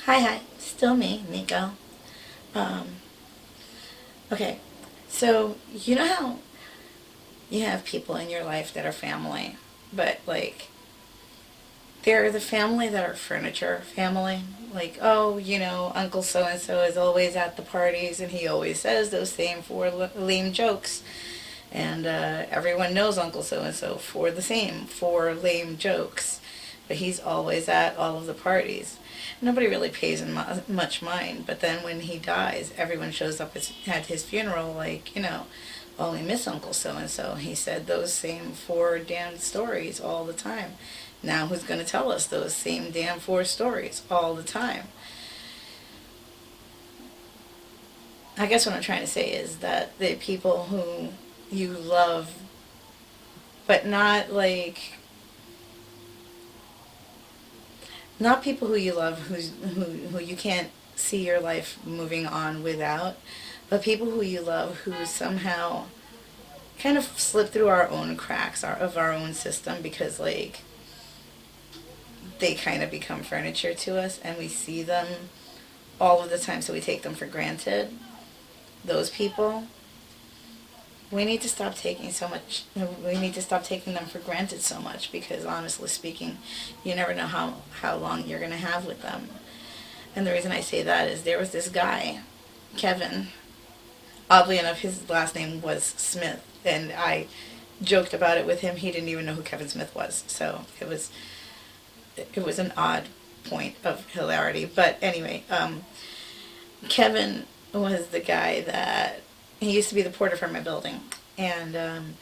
Hi, still me, Nico. Um, okay, so you know how you have people in your life that are family, but like they're the family that are furniture family. Like, oh, Uncle so and so is always at the parties and he always says those same four lame jokes. And everyone knows Uncle so and so for the same four lame jokes. But he's always at all of the parties. Nobody really pays him much mind, but then when he dies, everyone shows up at his funeral like, only miss Uncle so and so. He said those same four damn stories all the time. Now who's going to tell us those same damn four stories all the time? I guess what I'm trying to say is that the people who you love, but not people who you love who you can't see your life moving on without, but people who you love who somehow kind of slip through our own cracks of our own system because they kind of become furniture to us and we see them all of the time, so we take them for granted. Those people, we need to stop taking so much we need to stop taking them for granted so much, because honestly speaking, you never know how long you're going to have with them. And the reason I say that is there was this guy, Kevin. Oddly enough, his last name was Smith, and I joked about it with him. He didn't even know who Kevin Smith was, so it was an odd point of hilarity. But anyway, Kevin was the guy that he used to be the porter for my building, and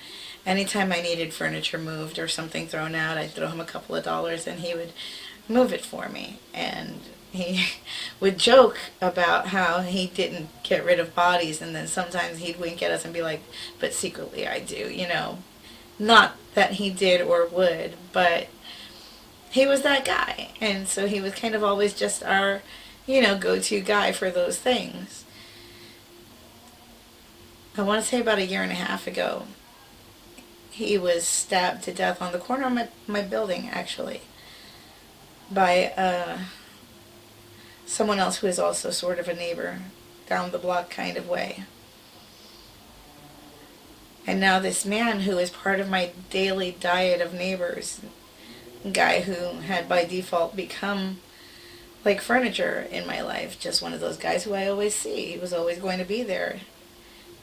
anytime I needed furniture moved or something thrown out, I'd throw him a couple of dollars, and he would move it for me. And he would joke about how he didn't get rid of bodies, and then sometimes he'd wink at us and be like, "But secretly, I do." Not that he did or would, but he was that guy, and so he was kind of always just our, go-to guy for those things. I want to say about a year and a half ago, he was stabbed to death on the corner of my building, actually, by someone else who is also sort of a neighbor down the block kind of way. And now this man who is part of my daily diet of neighbors, guy who had by default become like furniture in my life, just one of those guys who I always see, he was always going to be there,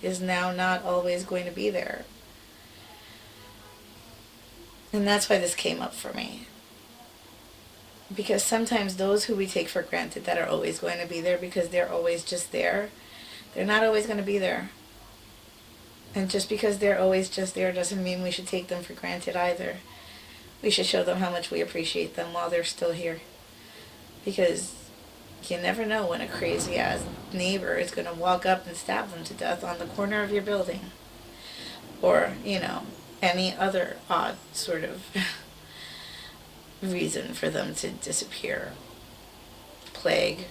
is now not always going to be there. And that's why this came up for me. Because sometimes those who we take for granted that are always going to be there because they're always just there, they're not always going to be there. And just because they're always just there doesn't mean we should take them for granted either. We should show them how much we appreciate them while they're still here. Because you never know when a crazy ass neighbor is going to walk up and stab them to death on the corner of your building. Or, any other odd sort of reason for them to disappear. Plague,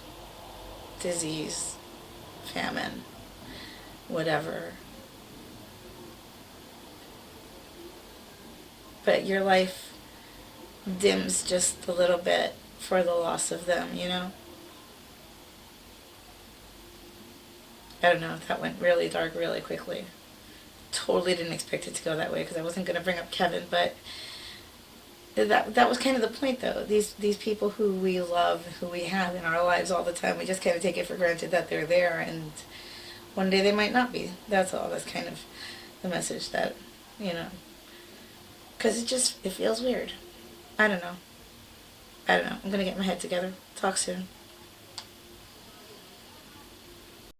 disease, famine, whatever. But your life dims just a little bit for the loss of them, I don't know, that went really dark really quickly. Totally didn't expect it to go that way because I wasn't going to bring up Kevin, but that was kind of the point, though. These people who we love, who we have in our lives all the time, we just kind of take it for granted that they're there, and one day they might not be. That's all. That's kind of the message that, because it feels weird. I don't know. I'm going to get my head together. Talk soon.